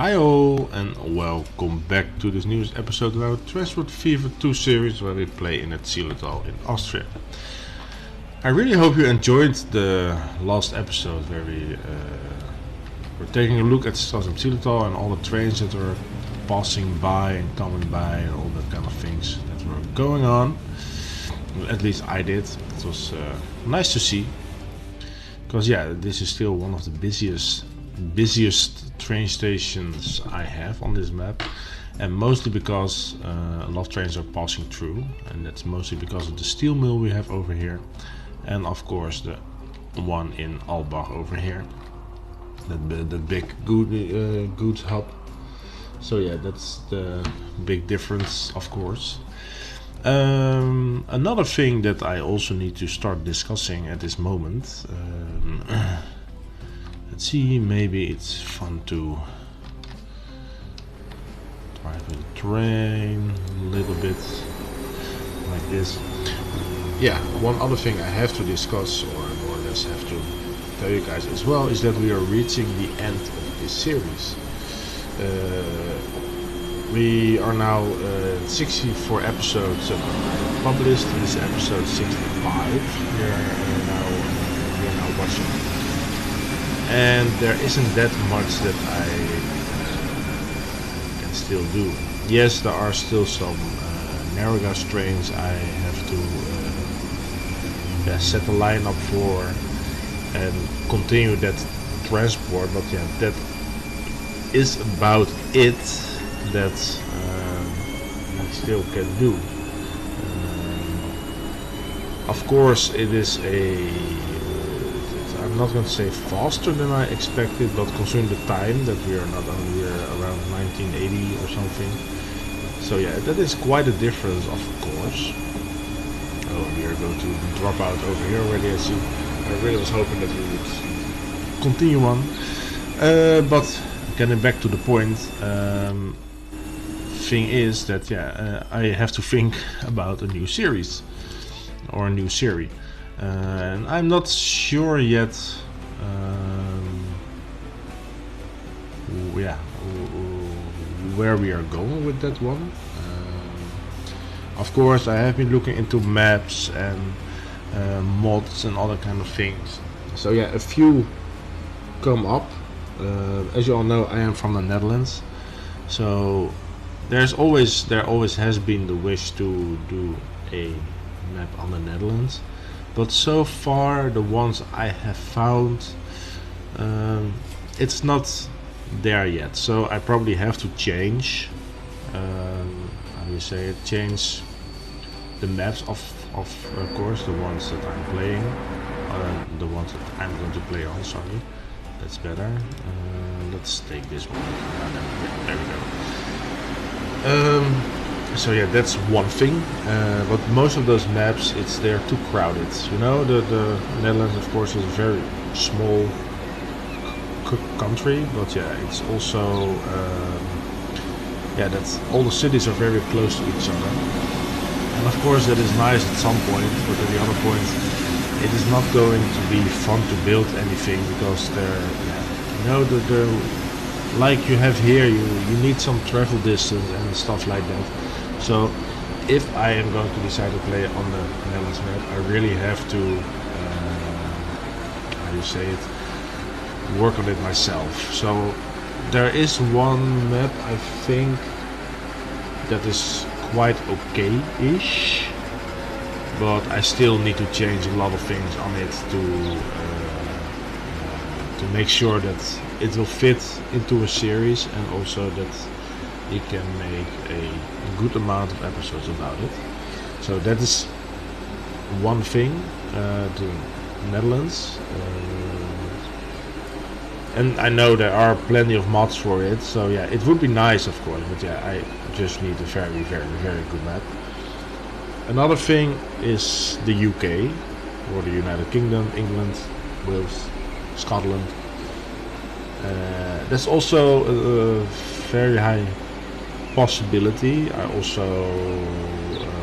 Hi all, and welcome back to this newest episode of our Transport Fever 2 series where we play in Zillertal in Austria. I really hope you enjoyed the last episode where we were taking a look at Zillertal and all the trains that were passing by and coming by and all that kind of things that were going on. At least I did. It was nice to see. Because this is still one of the busiest train stations I have on this map, and mostly because a lot of trains are passing through, and that's mostly because of the steel mill we have over here, and of course the one in Albach over here, the big goods hub. So yeah, that's the big difference, of course. Another thing that I also need to start discussing at this moment, let's see, maybe it's fun to drive a train a little bit like this. Yeah, one other thing I have to discuss, or more or less have to tell you guys as well, is that we are reaching the end of this series. We are now 64 episodes published. This is episode 65 we are now watching, and there isn't that much that I can still do. Yes, there are still some narrow gauge trains I have to set the line up for and continue that transport, but yeah, that is about it that we still can do. Of course, it is I'm not going to say faster than I expected, but considering the time that we're around 1980 or something. So yeah, that is quite a difference, of course. Oh, we are going to drop out over here already, I see. I really was hoping that we would continue on. But getting back to the point, thing is that I have to think about a new series or a new serie, and I'm not sure yet where we are going with that one. Of course, I have been looking into maps and mods and other kind of things, so yeah, a few come up. As you all know, I am from the Netherlands, so there always has been the wish to do a map on the Netherlands, but so far the ones I have found, it's not there yet. So I probably have to change, how do you say it? Change the maps of course the ones that I'm playing, the ones that I'm going to play on. Sorry, that's better. Let's take this one. There we go. So yeah, that's one thing, but most of those maps, they're too crowded. You know, the Netherlands, of course, is a very small country, but yeah, it's also that's all the cities are very close to each other, and of course that is nice at some point, but at the other point, it is not going to be fun to build anything because like you have here, you need some travel distance and stuff like that. So if I am going to decide to play on the Netherlands map, I really have to work on it myself. So there is one map I think that is quite okay-ish, but I still need to change a lot of things on it to make sure that it will fit into a series, and also that you can make a good amount of episodes about it. So that is one thing, the Netherlands, and I know there are plenty of mods for it, so yeah, it would be nice, of course, but yeah, I just need a very, very, very good map. Another thing is the UK, or the United Kingdom, England, Wales, Scotland. That's also a very high possibility. I also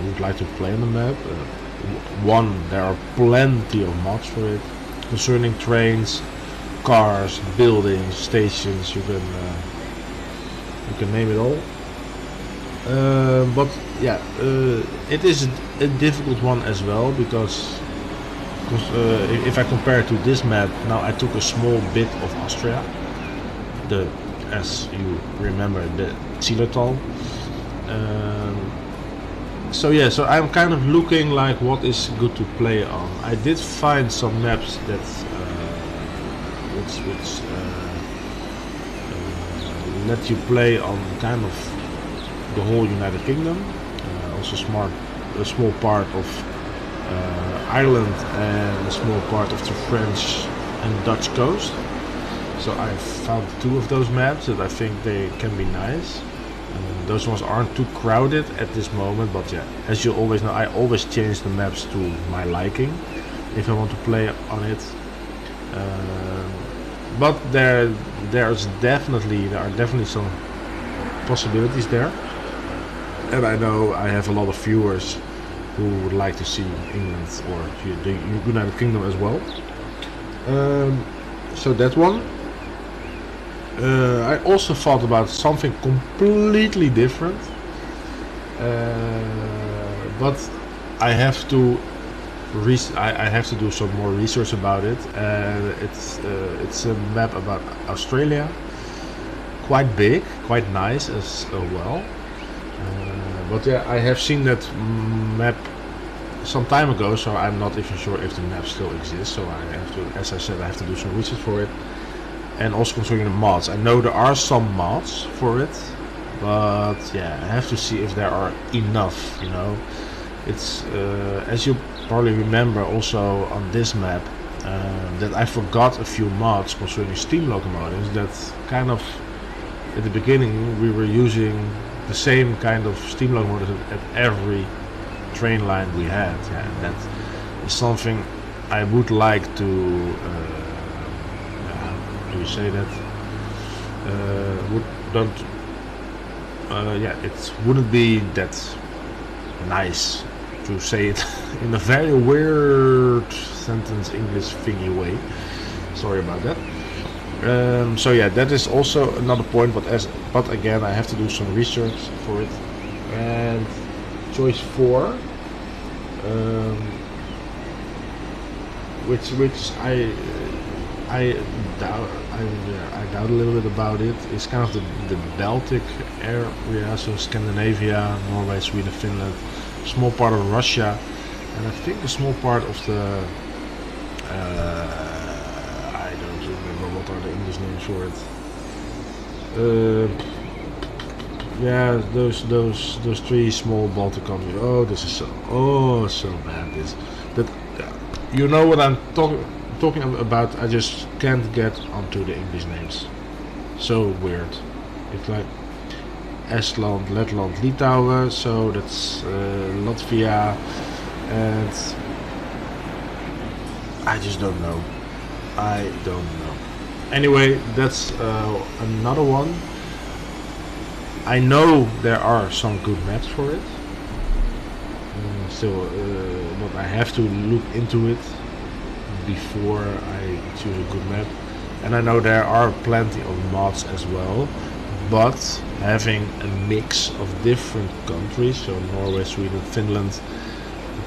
would like to play on the map. There are plenty of mods for it concerning trains, cars, buildings, stations. You can You can name it all. But yeah, it is a difficult one as well because if I compare it to this map, now I took a small bit of Austria, as you remember, the Zillertal. So yeah, so I'm kind of looking like what is good to play on. I did find some maps that which let you play on kind of the whole United Kingdom, also a small part of Ireland and a small part of the French and Dutch coast. So I found 2 of those maps that I think they can be nice. Those ones aren't too crowded at this moment, but yeah, as you always know, I always change the maps to my liking if I want to play on it. But there are definitely some possibilities there, and I know I have a lot of viewers who would like to see England or the United Kingdom as well. So that one. I also thought about something completely different, but I have to do some more research about it. It's a map about Australia, quite big, quite nice as well. But yeah, I have seen that map some time ago, so I'm not even sure if the map still exists. So I have to, as I said, I have to do some research for it. And also concerning the mods, I know there are some mods for it, but yeah, I have to see if there are enough. You know, it's as you probably remember also on this map that I forgot a few mods concerning steam locomotives. That kind of at the beginning we were using the same kind of steam locomotives at every train line we had. Yeah, and that is something I would like to. Do you say that? It wouldn't be that nice to say it in a very weird sentence English thingy way. Sorry about that. So yeah, that is also another point. But again, I have to do some research for it. And choice 4, which I doubt a little bit about it. It's kind of the Baltic area, so Scandinavia, Norway, Sweden, Finland, small part of Russia, and I think a small part of the I don't remember what are the English names for it. Yeah, those 3 small Baltic countries. Oh, this is so bad. You know what I'm talking about. I just can't get onto the English names. So weird. It's like Estland, Letland, Litouwen, so that's Latvia, and I just don't know. Anyway, that's another one. I know there are some good maps for it. But I have to look into it before I choose a good map. And I know there are plenty of mods as well, but having a mix of different countries, so Norway, Sweden, Finland,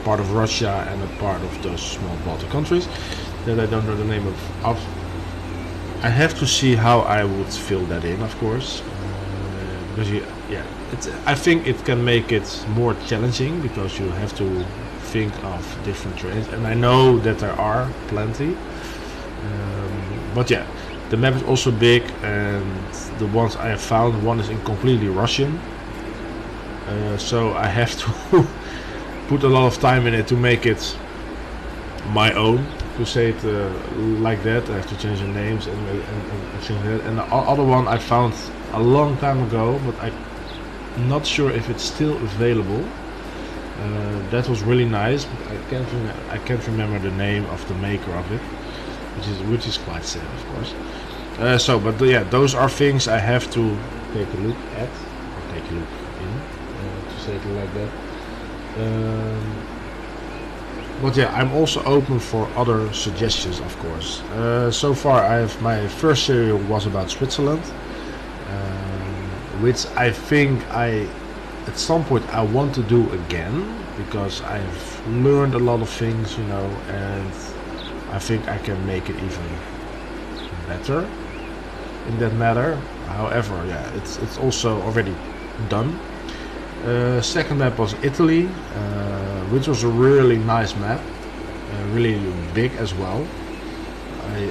a part of Russia and a part of those small Baltic countries that I don't know the name of. I have to see how I would fill that in, of course, because I think it can make it more challenging because you have to think of different trains, and I know that there are plenty. But yeah, the map is also big, and the ones I have found, one is in completely Russian. So I have to put a lot of time in it to make it my own, to say it like that. I have to change the names and things like that. And the other one I found a long time ago, but I'm not sure if it's still available. That was really nice, but I can't remember the name of the maker of it, which is quite sad, of course. Those are things I have to take a look at, or take a look in, to say it like that. But yeah, I'm also open for other suggestions, of course. So far, my first series was about Switzerland. which I think at some point I want to do again, because I've learned a lot of things, you know, and I think I can make it even better in that matter. However, yeah, it's also already done. Second map was Italy, which was a really nice map, really big as well. I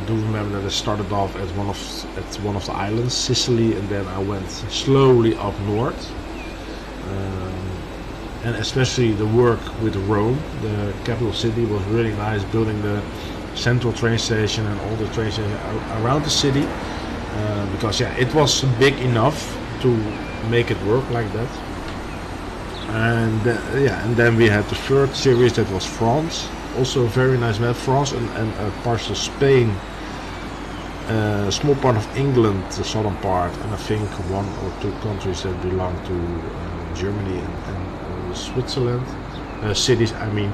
do remember that I started off at one of the islands, Sicily, and then I went slowly up north. And especially the work with Rome, the capital city, was really nice. Building the central train station and all the train stations around the city, because yeah, it was big enough to make it work like that. And yeah, and then we had the third series, that was France. Also a very nice map. France and parts of Spain, a small part of England, the southern part, and I think one or two countries that belong to Germany and Switzerland, cities I mean.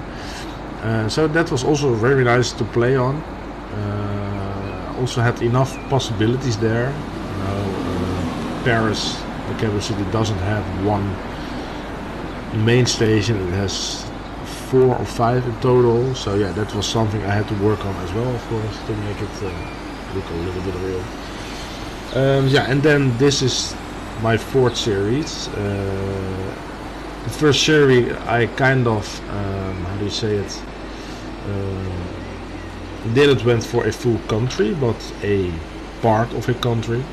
So that was also very nice to play on. Also had enough possibilities there. You know, Paris, the capital city, doesn't have one main station. It has 4 or 5 in total. So yeah, that was something I had to work on as well, of course, to make it look a little bit real. Yeah, and then this is my fourth series. The first series I kind of, how do you say it, didn't went for a full country, but a part of a country.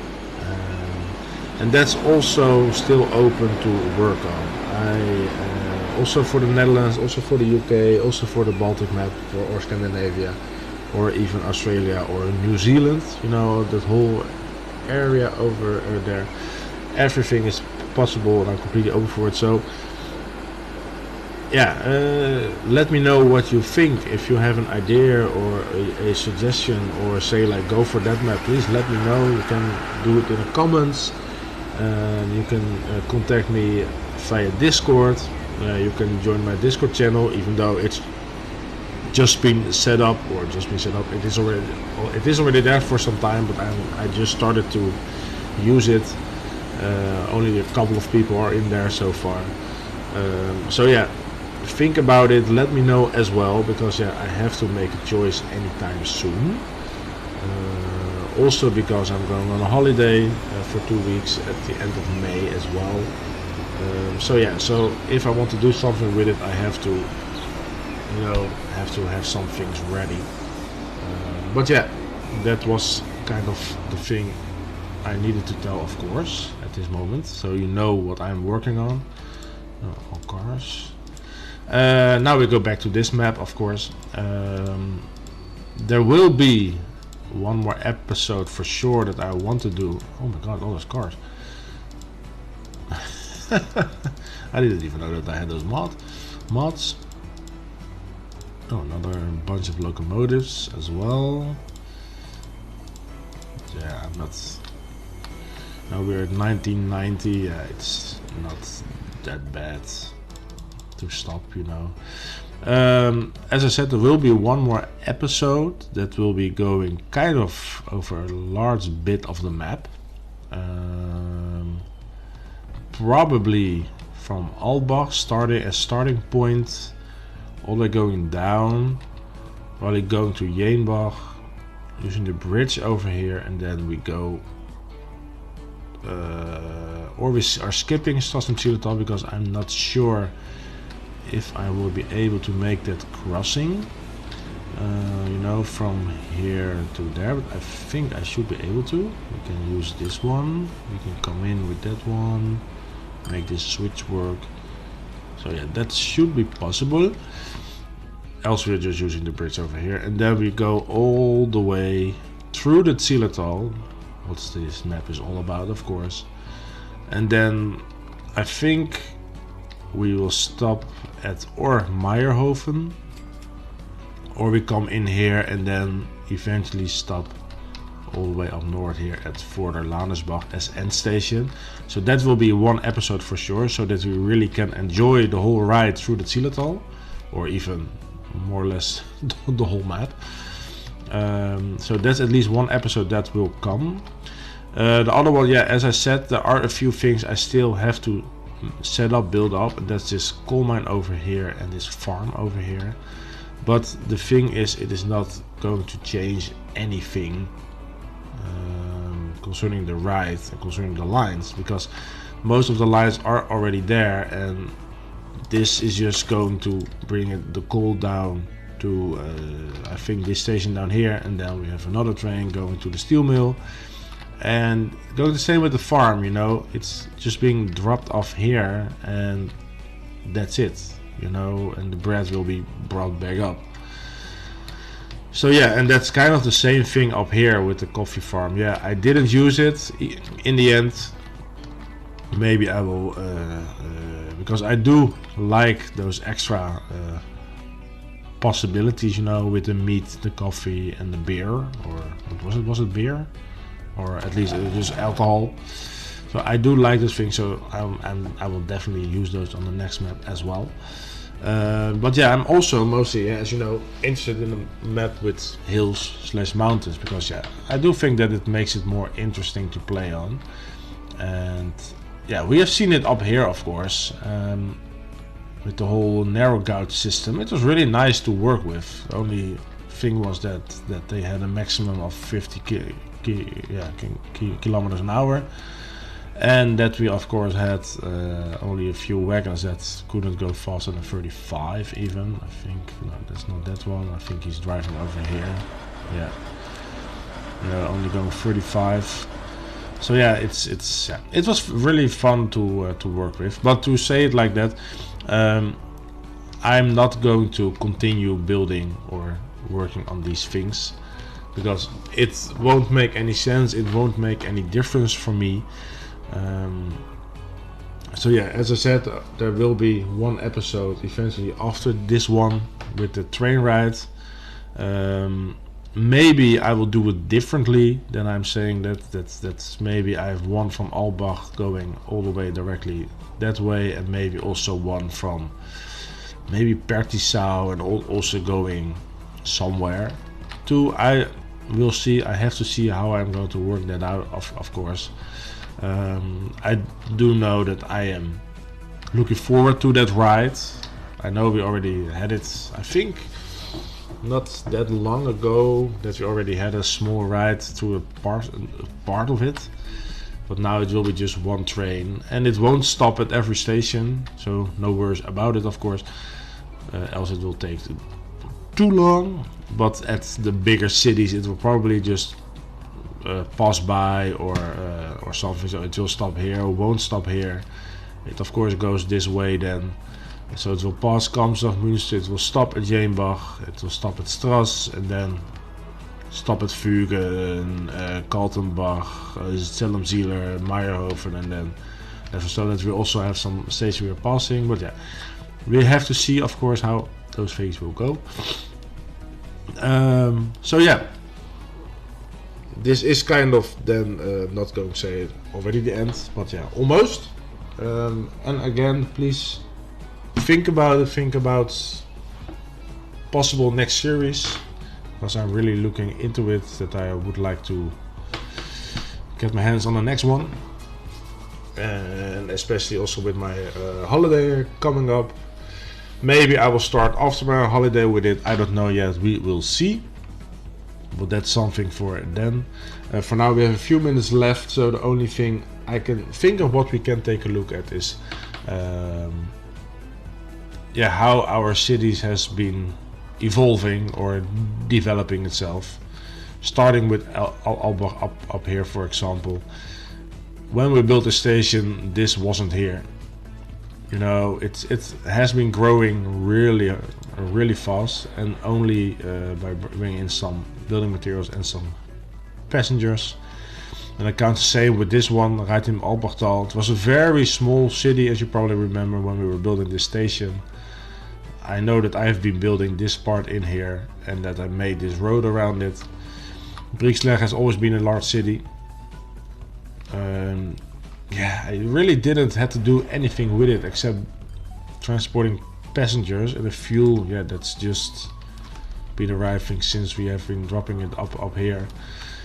And that's also still open to work on. Also for the Netherlands, also for the UK, also for the Baltic map, or Scandinavia, or even Australia or New Zealand. You know, that whole area over there. Everything is possible, and I'm completely open for it. So yeah, let me know what you think. If you have an idea or a suggestion, or say like go for that map, please let me know. You can do it in the comments. You can contact me via Discord. You can join my Discord channel, even though it's just been set up. It is already there for some time, but I just started to use it. Only a couple of people are in there so far. So yeah, think about it. Let me know as well, because yeah, I have to make a choice anytime soon. Also because I'm going on a holiday for 2 weeks at the end of May as well. So yeah, so if I want to do something with it, I have to, you know, have some things ready. But yeah, that was kind of the thing I needed to tell, of course, at this moment, so you know what I'm working on. All cars. Now we go back to this map, of course. There will be one more episode for sure that I want to do. Oh my god, all those cars. I didn't even know that I had those mods. Oh, another bunch of locomotives as well. Yeah, I'm not. Now we're at 1990. Yeah, it's not that bad to stop, you know. As I said, there will be one more episode that will be going kind of over a large bit of the map. Probably from Albach, starting point, all the way going down, probably going to Jeenbach, using the bridge over here, and then we go, or we are skipping Zillertal, because I'm not sure if I will be able to make that crossing, you know, from here to there, but I think I should be able to. We can use this one, we can come in with that one, make this switch work. So yeah, that should be possible. Else we're just using the bridge over here, and then we go all the way through the Zillertal, what this map is all about, of course. And then I think we will stop at or Meyerhofen, or we come in here and then eventually stop all the way up north here at Vorderlanesbach as end station. So that will be one episode for sure, so that we really can enjoy the whole ride through the Zillertal, or even more or less the whole map. So that's at least one episode that will come. The other one, yeah, as I said, there are a few things I still have to set up, build up, and that's this coal mine over here and this farm over here. But the thing is, it is not going to change anything concerning the ride and concerning the lines, because most of the lines are already there, and this is just going to bring the coal down to I think this station down here, and then we have another train going to the steel mill, and going the same with the farm. You know, it's just being dropped off here, and that's it. You know, and the bread will be brought back up. So yeah, and that's kind of the same thing up here with the coffee farm. Yeah, I didn't use it in the end. Maybe I will, because I do like those extra possibilities, you know, with the meat, the coffee, and the beer, or what was it? Was it beer, or at least just alcohol? So I do like those things. So I will definitely use those on the next map as well. But yeah, I'm also mostly, as you know, interested in a map with hills/mountains, because yeah, I do think that it makes it more interesting to play on. And yeah, we have seen it up here, of course, with the whole narrow gauge system. It was really nice to work with. The only thing was that they had a maximum of 50 kilometers an hour, and that we of course had only a few wagons that couldn't go faster than 35 even. I think, no, that's not that one. I think he's driving over here. Yeah, they're only going 35. So yeah, it was really fun to work with. But to say it like that, I'm not going to continue building or working on these things, because it won't make any sense. It won't make any difference for me. So yeah, as I said, there will be one episode eventually after this one with the train ride. Maybe I will do it differently than I'm saying that's maybe I have one from Albach going all the way directly that way, and maybe also one from maybe Pertisau and also going somewhere to, I will see. I have to see how I'm going to work that out, of course. I do know that I am looking forward to that ride. I know we already had it, I think not that long ago, that we already had a small ride through a part of it, but now it will be just one train, and it won't stop at every station, so no worries about it, of course, else it will take too long. But at the bigger cities it will probably just pass by or something, so it will stop here, won't stop here. It of course goes this way then. So it will pass Kamsdorf, Münster, it will stop at Jeenbach, it will stop at Stras, and then stop at Vugen, Kaltenbach, Zillertal, Meyerhofen, and then so that we also have some stations we are passing. But yeah, we have to see, of course, how those things will go. So yeah, this is kind of then not going to say already the end, but yeah, almost. And again, please think about it, think about possible next series, because I'm really looking into it, that I would like to get my hands on the next one, and especially also with my holiday coming up. Maybe I will start after my holiday with it, I don't know yet, we will see, but that's something for then. For now we have a few minutes left, so the only thing I can think of what we can take a look at is yeah, how our cities has been evolving or developing itself. Starting with Albach up here, for example. When we built the station, this wasn't here. You know, it has been growing really fast, and only by bringing in some building materials and some passengers. And I can't say with this one, right in Albachtal. It was a very small city, as you probably remember, when we were building this station. I know that I have been building this part in here, and that I made this road around it. Brixler has always been a large city. Yeah, I really didn't have to do anything with it except transporting passengers, and the fuel, yeah, that's just been arriving since we have been dropping it up here.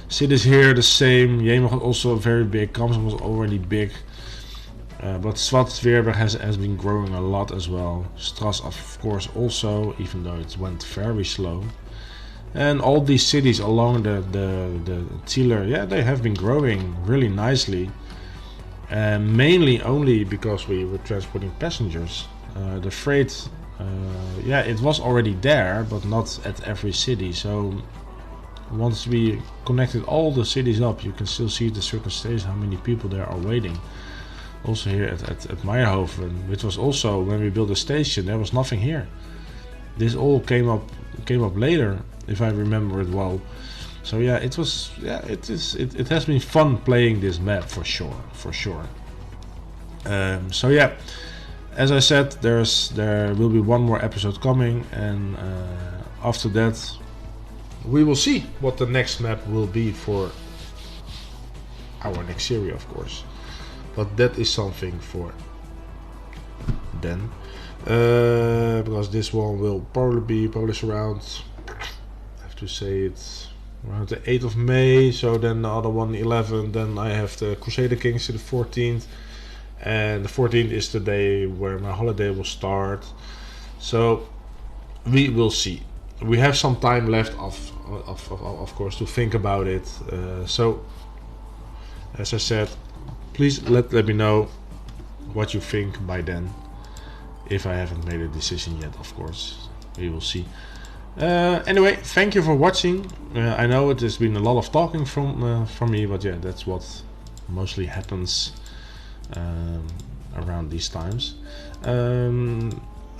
Cities here the same. Jemig also very big. Kamsen was already big. But Zwartwerberg has been growing a lot as well. Stras of course also, even though it went very slow. And all these cities along the Ziller, yeah, they have been growing really nicely. Mainly only because we were transporting passengers. The freight, yeah, it was already there, but not at every city. So once we connected all the cities up, you can still see the certain stations how many people there are waiting. Also here at Meyerhoven, which was also when we built the station, there was nothing here. This all came up later, if I remember it well. So yeah, it was, yeah, it has been fun playing this map for sure. So yeah, as I said, there will be one more episode coming, and after that we will see what the next map will be for our next series, of course. But that is something for then, because this one will probably be published around, I have to say it, around the 8th of May. So then the other one 11th. Then I have the Crusader Kings to the 14th, and the 14th is the day where my holiday will start. So we will see. We have some time left of course to think about it. So as I said, please let me know what you think by then. If I haven't made a decision yet, of course, we will see. Anyway, thank you for watching. I know it has been a lot of talking from me, but yeah, that's what mostly happens around these times.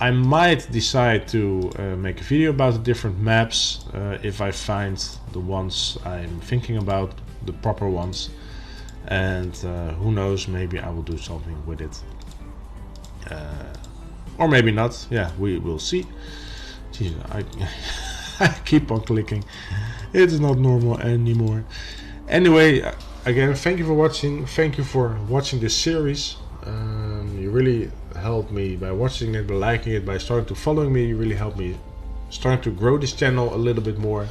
I might decide to make a video about the different maps if I find the ones I'm thinking about, the proper ones. And who knows, maybe I will do something with it. Or maybe not. Yeah, we will see. Jeez, I keep on clicking. It's not normal anymore. Anyway, again, thank you for watching. Thank you for watching this series. You really helped me by watching it, by liking it, by starting to following me. You really helped me starting to grow this channel a little bit more.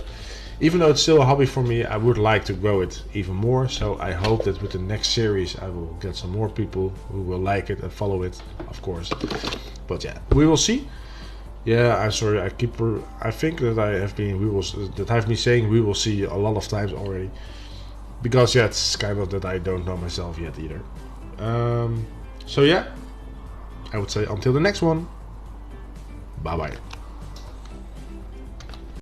Even though it's still a hobby for me, I would like to grow it even more. So I hope that with the next series I will get some more people who will like it and follow it, of course. But yeah, we will see. Yeah, I'm sorry. I think that I've been saying we will see a lot of times already. Because yeah, it's kind of that I don't know myself yet either. So yeah, I would say until the next one. Bye bye.